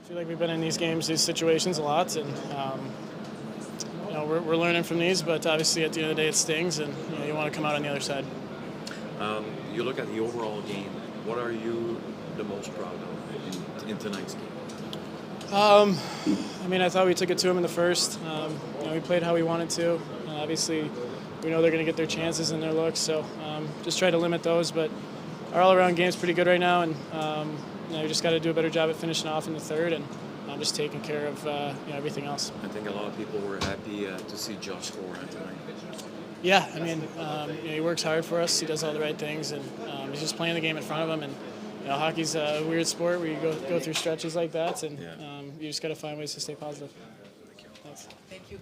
feel like we've been in these games, these situations a lot, and we're learning from these. But obviously, at the end of the day, it stings, and you want to come out on the other side. You look at the overall game. What are you the most proud of in tonight's game? I thought we took it to them in the first. We played how we wanted to. Obviously, we know they're going to get their chances and their looks, so just try to limit those. But our all-around game's pretty good right now, and we just got to do a better job at finishing off in the third and just taking care of everything else. I think a lot of people were happy to see Josh score tonight. Yeah, he works hard for us. He does all the right things, and he's just playing the game in front of him. And hockey's a weird sport where you go through stretches like that, and you just got to find ways to stay positive. Thank you. Thanks. Thank you.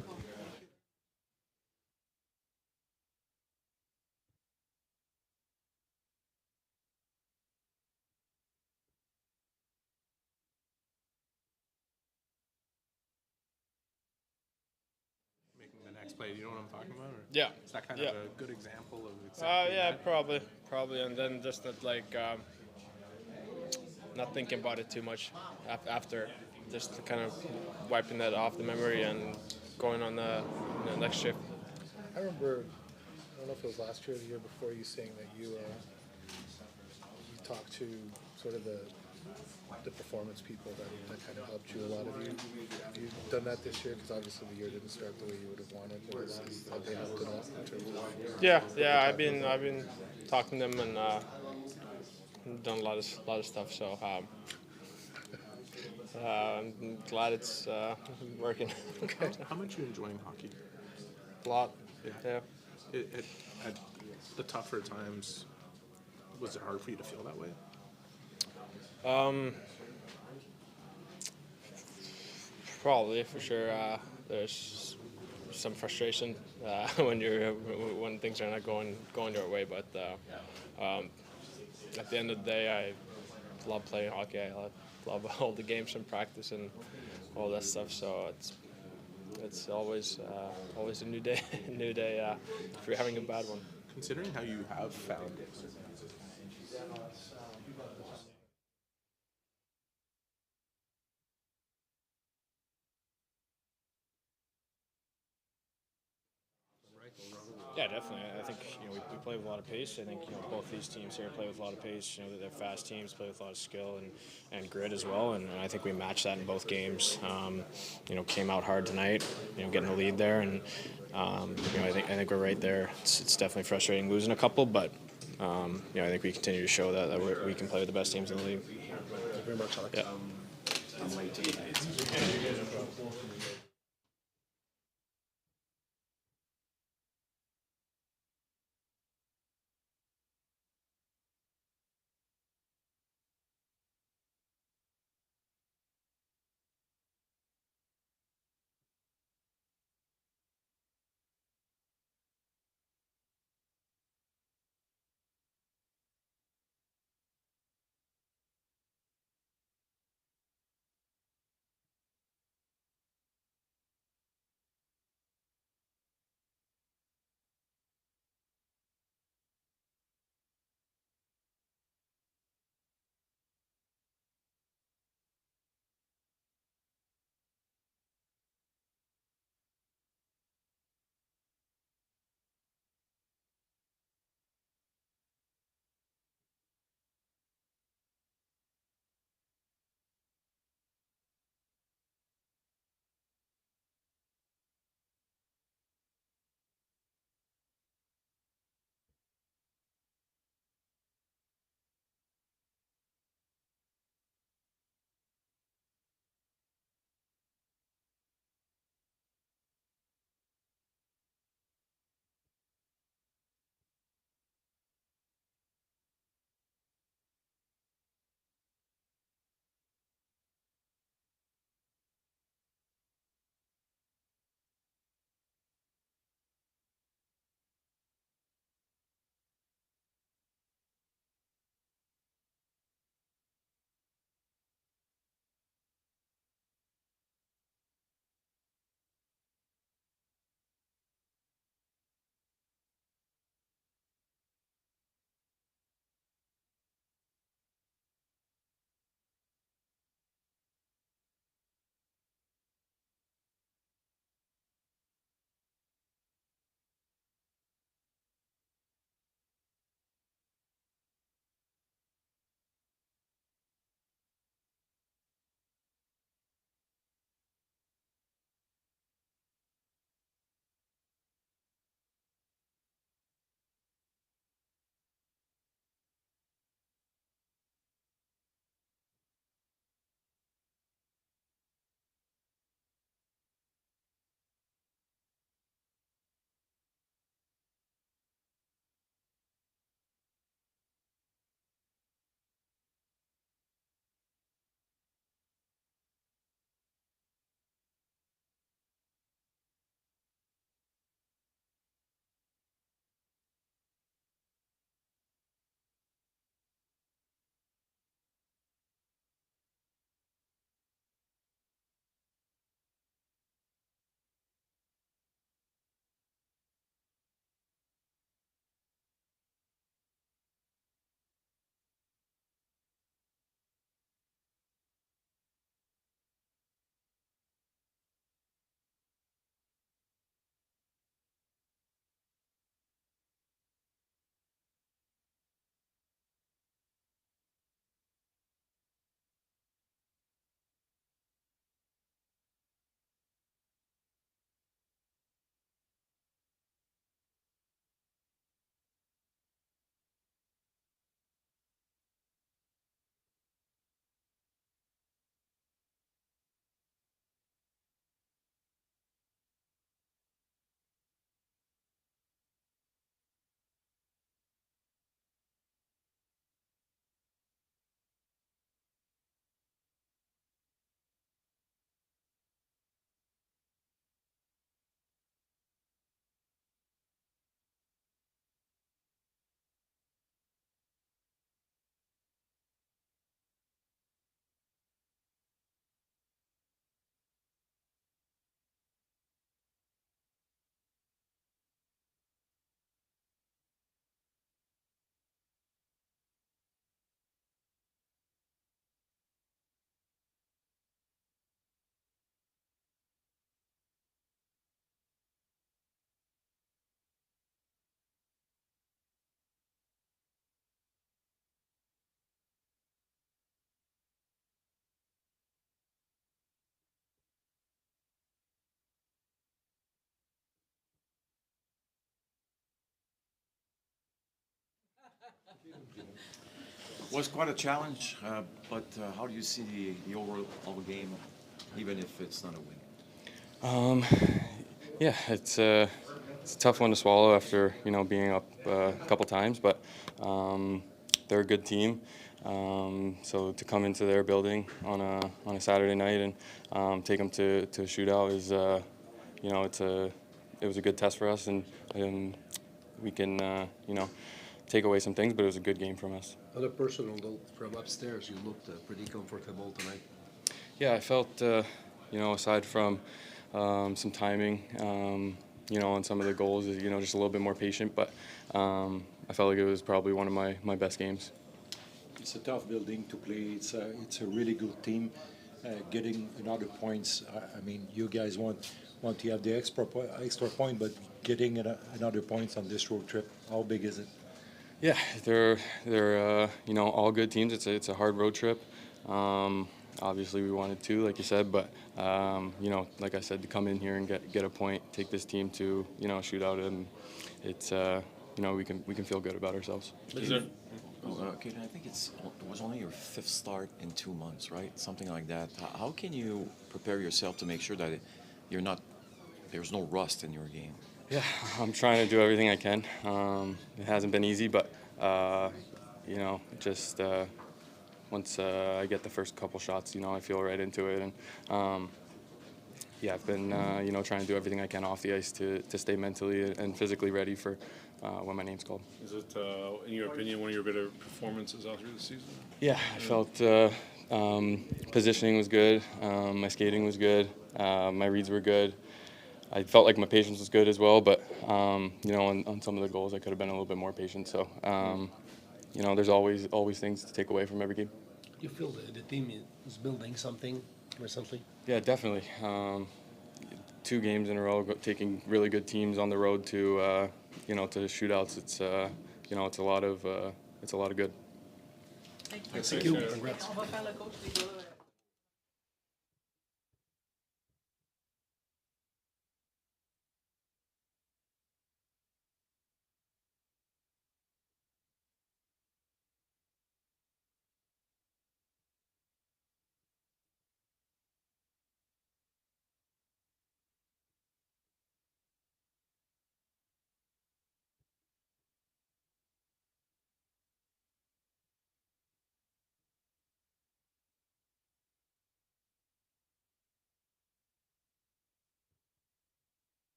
The next play, you know what I'm talking about? Or Yeah. Is that kind of a good example of exactly Yeah, that? probably, and then just not thinking about it too much after, just kind of wiping that off the memory and going on the next shift. I remember, I don't know if it was last year or the year before, you saying that you talked to sort of the performance people that kind of helped you. A lot of you. Have you done that this year? Because obviously the year didn't start the way you would have wanted. Or have they helped at all in terms of? Yeah. I've been talking to them and done a lot of stuff. So I'm glad it's working. Okay. How much are you enjoying hockey? A lot. Yeah. At the tougher times, was it hard for you to feel that way? Probably, for sure. There's some frustration when things are not going your way, but at the end of the day, I love playing hockey. I love all the games and practice and all that stuff. So it's always a new day, if you're having a bad one. Considering how you have found it. Yeah, definitely. I think we play with a lot of pace. I think both these teams here play with a lot of pace. They're fast teams, play with a lot of skill and grit as well. And I think we matched that in both games. Came out hard tonight. Getting the lead there, and I think we're right there. It's definitely frustrating losing a couple, but I think we continue to show that we can play with the best teams in the league. Thank you very much, Alex. Yeah. I'm late to the night. Was quite a challenge, but how do you see the overall game, even if it's not a win? Yeah, it's a tough one to swallow after being up a couple times, but they're a good team. So to come into their building on a Saturday night and take them to a shootout is it was a good test for us, and we can take away some things, but it was a good game from us. On a personal note, from upstairs, you looked pretty comfortable tonight. Yeah, I felt aside from some timing, on some of the goals, just a little bit more patient, but I felt like it was probably one of my best games. It's a tough building to play. It's a really good team. Getting another points. I mean, you guys want to have the extra point, but getting another points on this road trip. How big is it? Yeah, they're all good teams. It's a hard road trip. Obviously, we wanted two, like you said, but like I said, to come in here and get a point, take this team to a shootout, and it's we can feel good about ourselves. Okay, I think it was only your 5th start in 2 months, right? Something like that. How can you prepare yourself to make sure that there's no rust in your game? Yeah, I'm trying to do everything I can. It hasn't been easy, but just once I get the first couple shots, I feel right into it, and I've been trying to do everything I can off the ice to stay mentally and physically ready for when my name's called. Is it, in your opinion, one of your better performances all through the season? Yeah, I felt positioning was good, my skating was good, my reads were good. I felt like my patience was good as well, but on some of the goals I could have been a little bit more patient. So there's always things to take away from every game. You feel the team is building something recently? Yeah, definitely. 2 games in a row, taking really good teams on the road to to shootouts. It's it's a lot of good. Thank you. Congrats.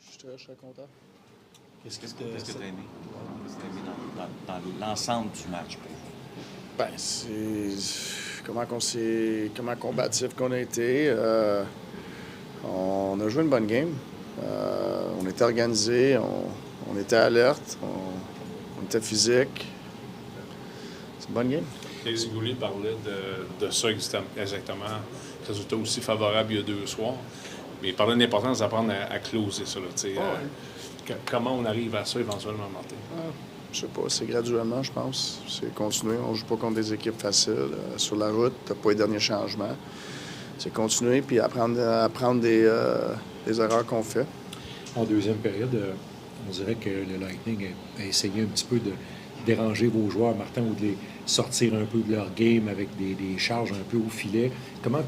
Je suis content. Qu'est-ce que tu as aimé? Qu'est-ce que tu as aimé dans l'ensemble du match? Ben, c'est comment combatif qu'on a été. On a joué une bonne game. On était organisé, on était alerte, on était physique. C'est une bonne game. Les Goulet parlait de ça exactement. Résultat aussi favorable il y a 2 soirs. Mais il parlait de l'importance d'apprendre à closer ça. Comment on arrive à ça éventuellement, Martin? Je sais pas, c'est graduellement, je pense. C'est continuer. On joue pas contre des équipes faciles. Sur la route, t'as pas les derniers changements. C'est continuer puis apprendre des erreurs qu'on fait. En deuxième période, on dirait que le Lightning a essayé un petit peu déranger vos joueurs, Martin, ou de les sortir un peu de leur game avec des charges un peu au filet. Comment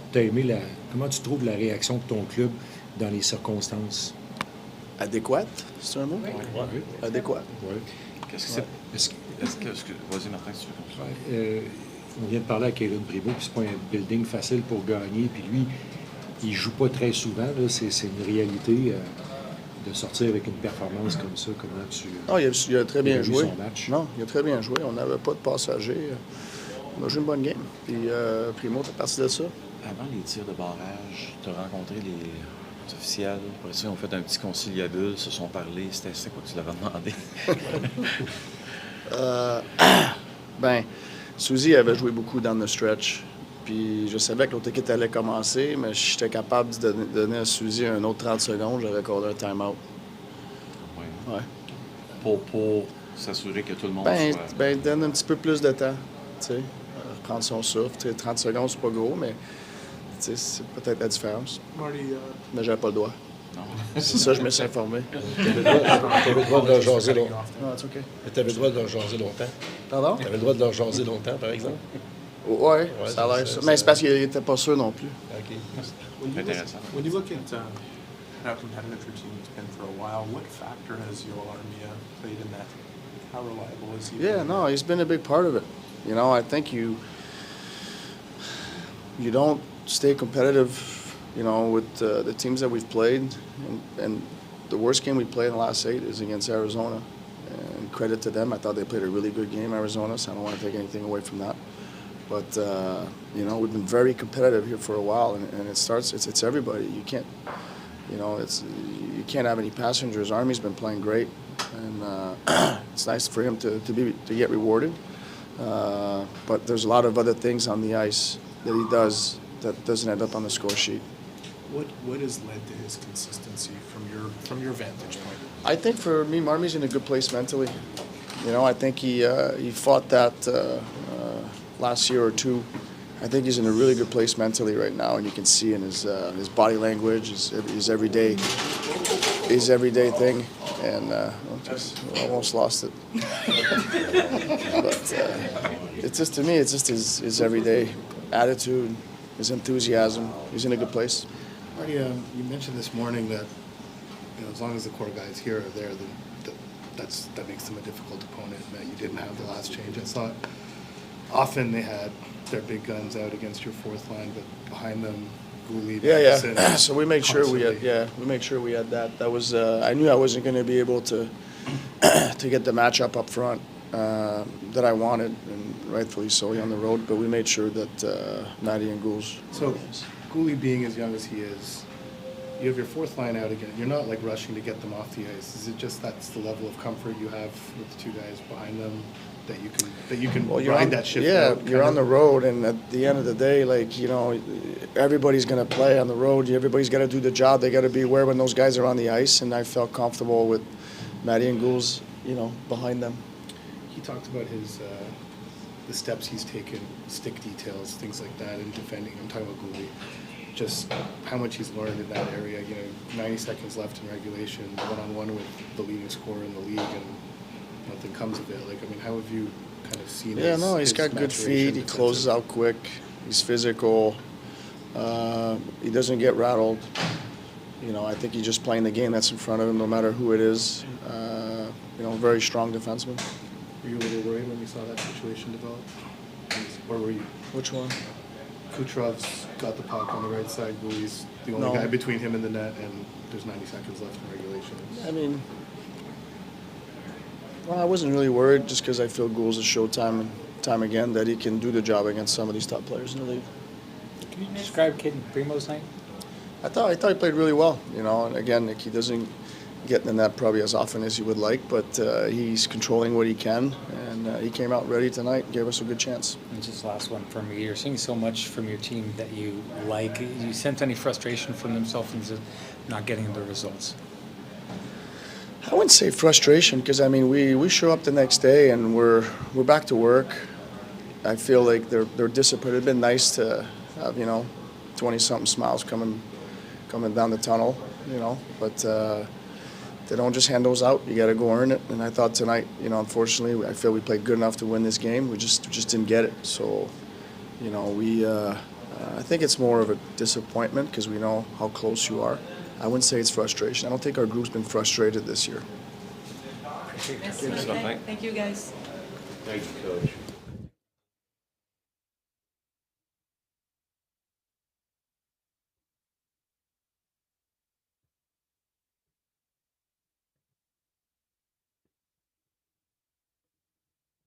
tu trouves la réaction de ton club dans les circonstances? Adéquate, c'est un mot? Oui. Adéquate. Oui. Qu'est-ce que c'est? Vas-y, Martin, si tu veux continuer. On vient de parler à Cayden Primeau, puis c'est pas un building facile pour gagner, puis lui, il joue pas très souvent, là. C'est une réalité de sortir avec une performance comme ça. Comment tu... Non, il a très bien joué. Son match. Non, il a très bien joué. On n'avait pas de passagers. On a joué une bonne game. Puis Primeau fait partie de ça. Avant les tirs de barrage, tu as rencontré les officiels. Après ça, ils ont fait un petit conciliabule, se sont parlé. C'était quoi que tu leur as demandé? Ben, Suzy avait joué beaucoup dans le stretch. Puis je savais que l'autre équipe allait commencer, mais j'étais capable de donner à Suzy un autre 30 secondes. J'avais accordé un time-out. Oui. Ouais. Pour s'assurer que tout le monde soit... Ben, donne un petit peu plus de temps. Tu sais, reprendre son souffle. T'sais, 30 secondes, c'est pas gros, mais c'est peut-être la différence. Marty, Mais j'avais pas le droit. C'est ça, je me suis informé. T'avais le droit de leur jaser longtemps. Non, c'est OK. T'avais le droit de leur jaser longtemps. Pardon? T'avais le droit de leur jaser longtemps, par exemple. Ouais, ça a l'air ça. Mais c'est parce qu'il était pas sûr non plus. OK. Intéressant. when you look at how competitive your team's been for a while, what factor has Armia played in that? How reliable is he? Yeah, no, he's been a big part of it. You know, I think you don't stay competitive, you know, with the teams that we've played. And the worst game we played in the last 8 is against Arizona. And credit to them. I thought they played a really good game, Arizona, so I don't want to take anything away from that. But, you know, we've been very competitive here for a while, and it's everybody. You can't, you know, you can't have any passengers. Army's been playing great, and it's nice for him to get rewarded. But there's a lot of other things on the ice that he does that doesn't end up on the score sheet. What has led to his consistency from your vantage point? I think for me, Marmy's in a good place mentally. You know, I think he fought that last year or two. I think he's in a really good place mentally right now, and you can see in his body language, his everyday thing. And almost lost it. But it's just, to me, it's just his everyday attitude, his enthusiasm. He's in a good place. Marty, you mentioned this morning that as long as the core guys here are there, then that makes them a difficult opponent, and that you didn't have the last change. I thought often they had their big guns out against your fourth line, but behind them, Gouli, yeah. So we made sure we had that. That was I knew I wasn't going to be able to get the matchup up front that I wanted, and rightfully so on the road. But we made sure that Matty and Gouls. So Gouli being as young as he is, you have your fourth line out again. You're not like rushing to get them off the ice. Is it just that's the level of comfort you have with the two guys behind them? That you can ride that shift out? Yeah, you're on the road, and at the end of the day, like, you know, everybody's going to play on the road. Everybody's got to do the job. They got to be aware when those guys are on the ice, and I felt comfortable with Matty and Gouls, you know, behind them. He talked about his the steps he's taken, stick details, things like that, in defending. I'm talking about Gouli. Just how much he's learned in that area. You know, 90 seconds left in regulation, one-on-one with the leading scorer in the league, and nothing comes of it. Like, I mean, how have you kind of seen he's got good feet. He closes out quick. He's physical. He doesn't get rattled. You know, I think he's just playing the game that's in front of him, no matter who it is. You know, very strong defenseman. Were you a little worried when you saw that situation develop? Or were you? Which one? Kucherov's got the puck on the right side. Gouli's the only guy between him and the net, and there's 90 seconds left in regulation. I mean, well, I wasn't really worried just because I feel Gouls has showed time again that he can do the job against some of these top players in the league. Can you describe Cayden Primeau's night? I thought he played really well, you know, and again, like, he doesn't get in the net probably as often as he would like, but he's controlling what he can, and he came out ready tonight and gave us a good chance. And just last one from me. You're seeing so much from your team that you like. You sense any frustration from themselves in not getting the results? I wouldn't say frustration, because I mean we show up the next day and we're back to work. I feel like they're disciplined. It'd been nice to have 20-something smiles coming down the tunnel, but they don't just hand those out. You got to go earn it. And I thought tonight, unfortunately, I feel we played good enough to win this game. We just didn't get it. So, I think it's more of a disappointment because we know how close you are. I wouldn't say it's frustration. I don't think our group's been frustrated this year. Thank you, guys. Thank you, Coach.